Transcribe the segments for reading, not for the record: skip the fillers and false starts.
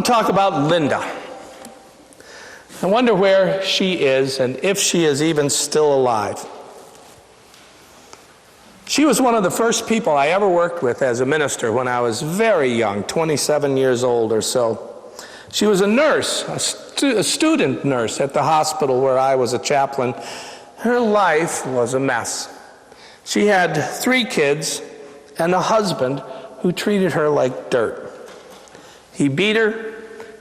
want to talk about Linda. I wonder where she is and if she is even still alive. She was one of the first people I ever worked with as a minister when I was very young, 27 years old or so. She was a nurse, a student nurse at the hospital where I was a chaplain. Her life was a mess. She had 3 kids and a husband who treated her like dirt. He beat her,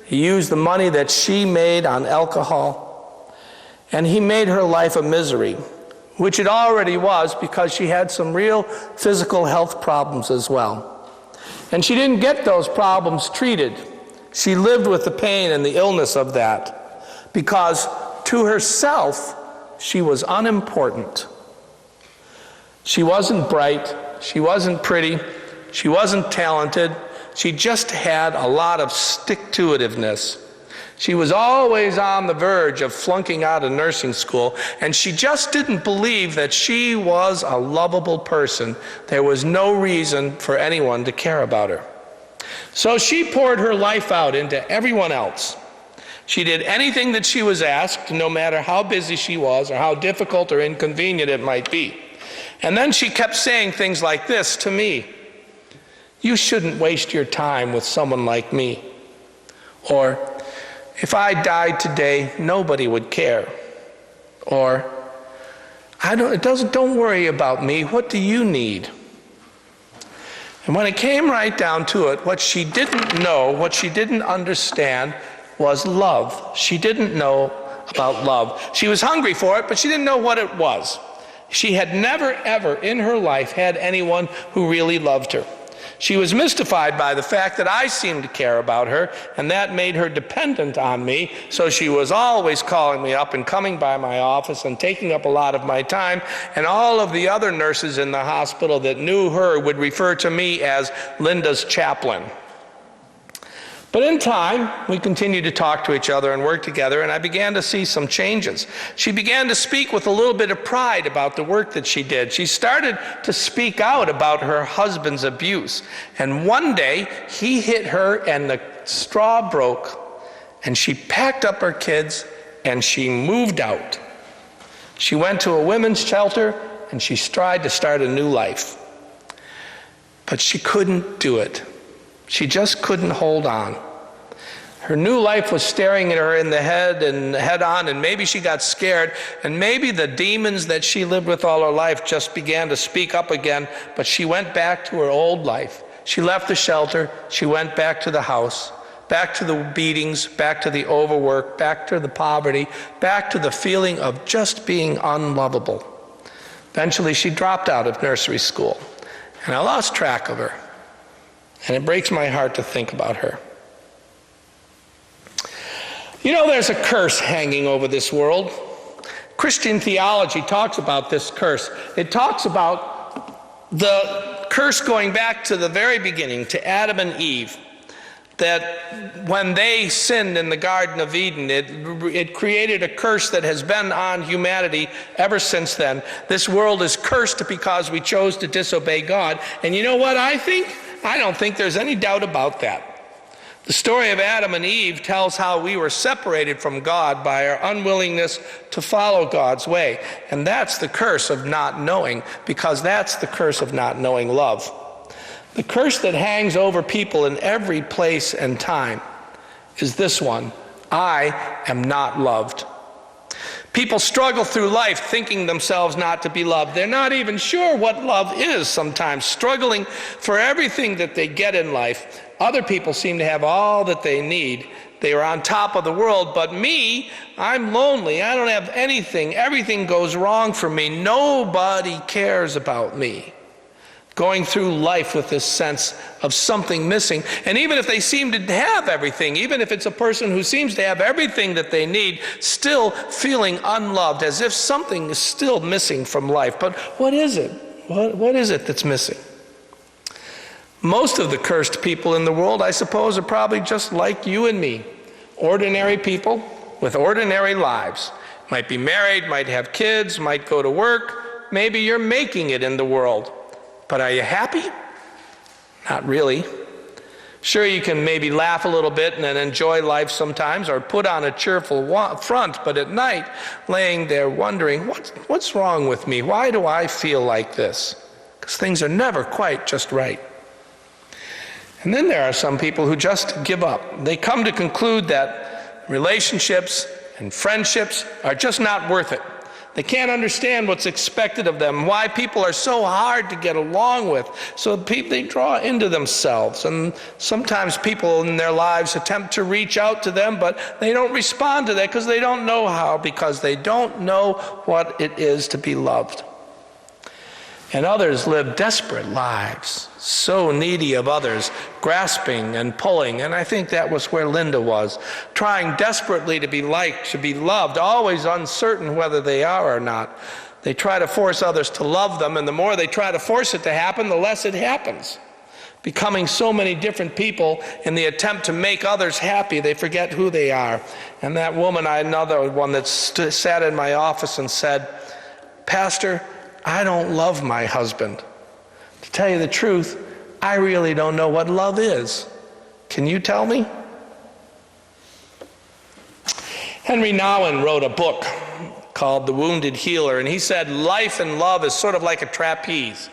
he used the money that she made on alcohol, and he made her life a misery, which it already was because she had some real physical health problems as well. And she didn't get those problems treated. She lived with the pain and the illness of that because to herself, she was unimportant. She wasn't bright, she wasn't pretty, she wasn't talented, she just had a lot of stick-to-itiveness. She was always on the verge of flunking out of nursing school, and she just didn't believe that she was a lovable person. There was no reason for anyone to care about her. So she poured her life out into everyone else. She did anything that she was asked, no matter how busy she was or how difficult or inconvenient it might be. And then she kept saying things like this to me: "You shouldn't waste your time with someone like me." Or, "If I died today, nobody would care." Or, "Don't worry about me. What do you need?" And when it came right down to it, what she didn't know, what she didn't understand was love. She didn't know about love. She was hungry for it, but she didn't know what it was. She had never, ever in her life had anyone who really loved her. She was mystified by the fact that I seemed to care about her, and that made her dependent on me, so she was always calling me up and coming by my office and taking up a lot of my time, and all of the other nurses in the hospital that knew her would refer to me as Linda's chaplain. But in time, we continued to talk to each other and work together, and I began to see some changes. She began to speak with a little bit of pride about the work that she did. She started to speak out about her husband's abuse. And one day, he hit her and the straw broke, and she packed up her kids and she moved out. She went to a women's shelter and she tried to start a new life. But she couldn't do it. She just couldn't hold on. Her new life was staring at her in the head and head on, and maybe she got scared, and maybe the demons that she lived with all her life just began to speak up again, but she went back to her old life. She left the shelter, she went back to the house, back to the beatings, back to the overwork, back to the poverty, back to the feeling of just being unlovable. Eventually she dropped out of nursery school, and I lost track of her. And it breaks my heart to think about her. You know, there's a curse hanging over this world. Christian theology talks about this curse. It talks about the curse going back to the very beginning, to Adam and Eve. That when they sinned in the Garden of Eden, it created a curse that has been on humanity ever since then. This world is cursed because we chose to disobey God. And you know what I think? I don't think there's any doubt about that. The story of Adam and Eve tells how we were separated from God by our unwillingness to follow God's way. And that's the curse of not knowing, because that's the curse of not knowing love. The curse that hangs over people in every place and time is this one: I am not loved. People struggle through life thinking themselves not to be loved. They're not even sure what love is sometimes, struggling for everything that they get in life. Other people seem to have all that they need. They are on top of the world, but me, I'm lonely. I don't have anything. Everything goes wrong for me. Nobody cares about me. Going through life with this sense of something missing. And even if they seem to have everything, even if it's a person who seems to have everything that they need, still feeling unloved, as if something is still missing from life. But what is it? What is it that's missing? Most of the cursed people in the world, I suppose, are probably just like you and me. Ordinary people with ordinary lives. Might be married, might have kids, might go to work. Maybe you're making it in the world. But are you happy? Not really. Sure, you can maybe laugh a little bit and then enjoy life sometimes, or put on a cheerful front, but at night, laying there wondering, what's wrong with me? Why do I feel like this? Because things are never quite just right. And then there are some people who just give up. They come to conclude that relationships and friendships are just not worth it. They can't understand what's expected of them, why people are so hard to get along with. So they draw into themselves. And sometimes people in their lives attempt to reach out to them, but they don't respond to that because they don't know how, because they don't know what it is to be loved. And others live desperate lives, so needy of others, grasping and pulling. And I think that was where Linda was, trying desperately to be liked, to be loved, always uncertain whether they are or not. They try to force others to love them, and the more they try to force it to happen, the less it happens. Becoming so many different people in the attempt to make others happy, they forget who they are. And that woman, another one that sat in my office and said, "Pastor, I don't love my husband. To tell you the truth, I really don't know what love is. Can you tell me?" Henry Nouwen wrote a book called The Wounded Healer, and he said life and love is sort of like a trapeze.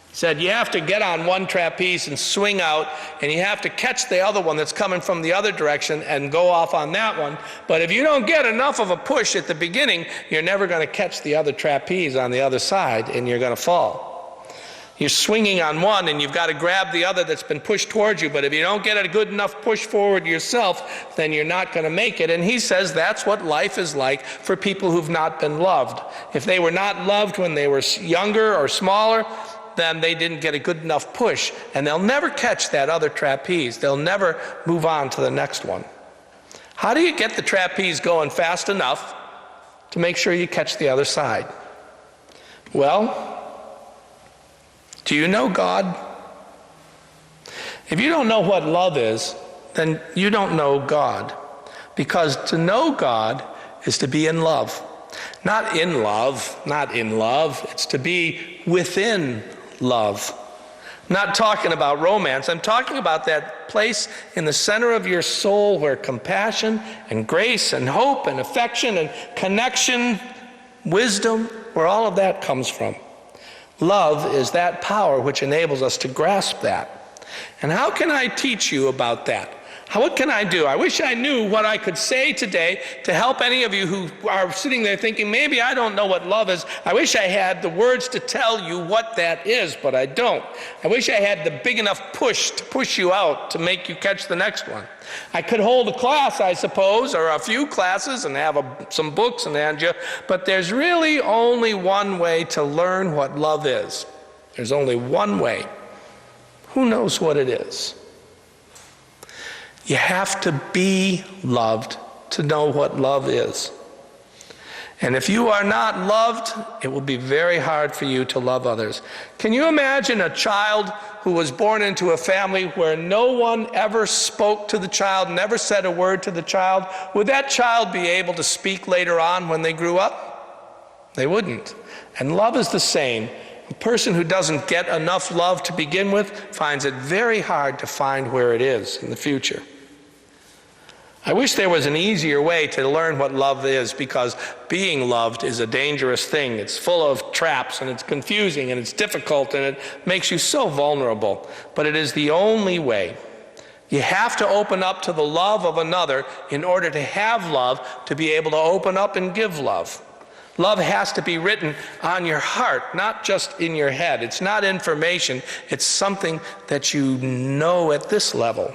He said you have to get on one trapeze and swing out, and you have to catch the other one that's coming from the other direction and go off on that one. But if you don't get enough of a push at the beginning, you're never going to catch the other trapeze on the other side, and you're going to fall. You're swinging on one, and you've got to grab the other that's been pushed towards you, but if you don't get a good enough push forward yourself, then you're not going to make it. And he says that's what life is like for people who've not been loved. If they were not loved when they were younger or smaller, then they didn't get a good enough push, and they'll never catch that other trapeze. They'll never move on to the next one. How do you get the trapeze going fast enough to make sure you catch the other side? Well, do you know God? If you don't know what love is, then you don't know God. Because to know God is to be in love. Not in love, not in love. It's to be within love. I'm not talking about romance. I'm talking about that place in the center of your soul where compassion and grace and hope and affection and connection, wisdom, where all of that comes from. Love is that power which enables us to grasp that. And how can I teach you about that? What can I do? I wish I knew what I could say today to help any of you who are sitting there thinking, maybe I don't know what love is. I wish I had the words to tell you what that is, but I don't. I wish I had the big enough push to push you out to make you catch the next one. I could hold a class, I suppose, or a few classes and have some books and hand you, but there's really only one way to learn what love is. There's only one way. Who knows what it is? You have to be loved to know what love is. And if you are not loved, it will be very hard for you to love others. Can you imagine a child who was born into a family where no one ever spoke to the child, never said a word to the child? Would that child be able to speak later on when they grew up? They wouldn't. And love is the same. A person who doesn't get enough love to begin with finds it very hard to find where it is in the future. I wish there was an easier way to learn what love is, because being loved is a dangerous thing. It's full of traps, and it's confusing, and it's difficult, and it makes you so vulnerable. But it is the only way. You have to open up to the love of another in order to have love, to be able to open up and give love. Love has to be written on your heart, not just in your head. It's not information. It's something that you know at this level.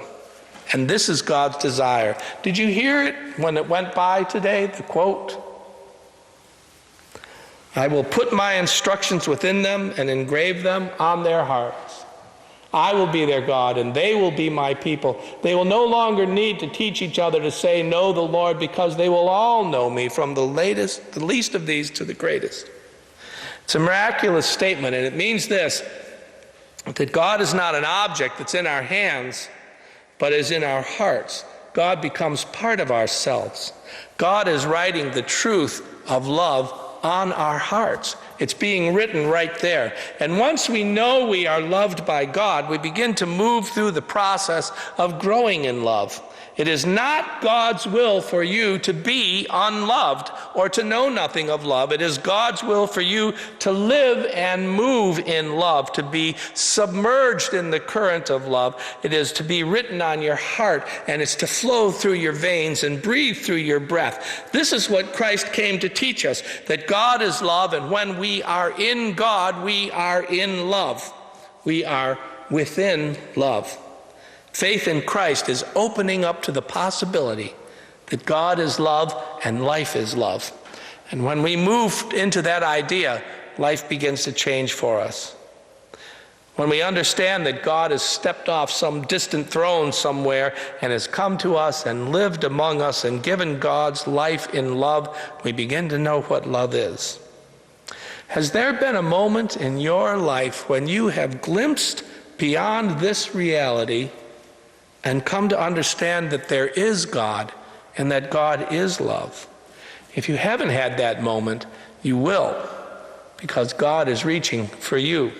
And this is God's desire. Did you hear it when it went by today, the quote? "I will put my instructions within them and engrave them on their hearts. I will be their God, and they will be my people. They will no longer need to teach each other to say, 'Know the Lord,' because they will all know me, from the least of these to the greatest." It's a miraculous statement, and it means this, that God is not an object that's in our hands, but is in our hearts. God becomes part of ourselves. God is writing the truth of love on our hearts. It's being written right there. And once we know we are loved by God, we begin to move through the process of growing in love. It is not God's will for you to be unloved or to know nothing of love. It is God's will for you to live and move in love, to be submerged in the current of love. It is to be written on your heart, and it's to flow through your veins and breathe through your breath. This is what Christ came to teach us, that God is love, and when we are in God, we are in love. We are within love. Faith in Christ is opening up to the possibility that God is love and life is love. And when we move into that idea, life begins to change for us. When we understand that God has stepped off some distant throne somewhere and has come to us and lived among us and given God's life in love, we begin to know what love is. Has there been a moment in your life when you have glimpsed beyond this reality and come to understand that there is God and that God is love? If you haven't had that moment, you will, because God is reaching for you.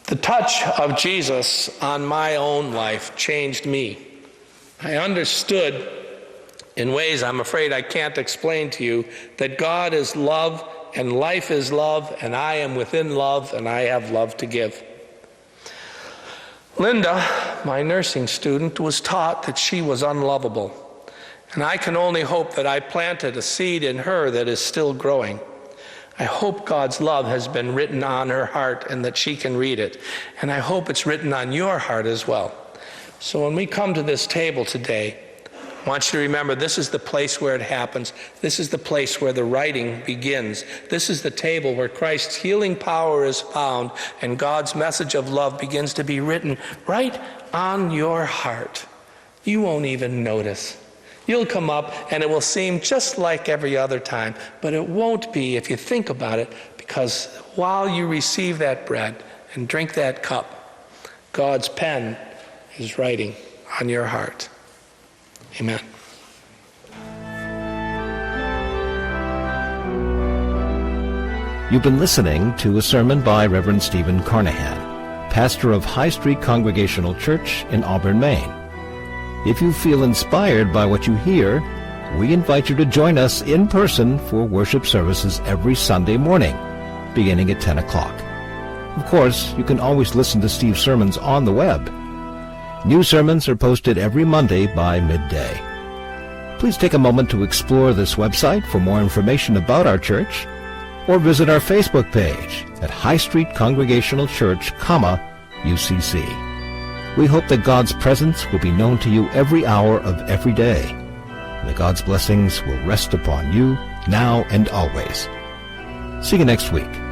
The touch of Jesus on my own life changed me. I understood in ways I'm afraid I can't explain to you that God is love and life is love, and I am within love, and I have love to give. Linda, my nursing student, was taught that she was unlovable, and I can only hope that I planted a seed in her that is still growing. I hope God's love has been written on her heart and that she can read it, and I hope it's written on your heart as well. So when we come to this table today, I want you to remember this is the place where it happens. This is the place where the writing begins. This is the table where Christ's healing power is found and God's message of love begins to be written right on your heart. You won't even notice. You'll come up and it will seem just like every other time, but it won't be if you think about it, because while you receive that bread and drink that cup, God's pen is writing on your heart. Amen. You've been listening to a sermon by Reverend Stephen Carnahan, pastor of High Street Congregational Church in Auburn, Maine. If you feel inspired by what you hear, we invite you to join us in person for worship services every Sunday morning, beginning at 10 o'clock. Of course, you can always listen to Steve's sermons on the web. New sermons are posted every Monday by midday. Please take a moment to explore this website for more information about our church, or visit our Facebook page at High Street Congregational Church, UCC. We hope that God's presence will be known to you every hour of every day, and that God's blessings will rest upon you now and always. See you next week.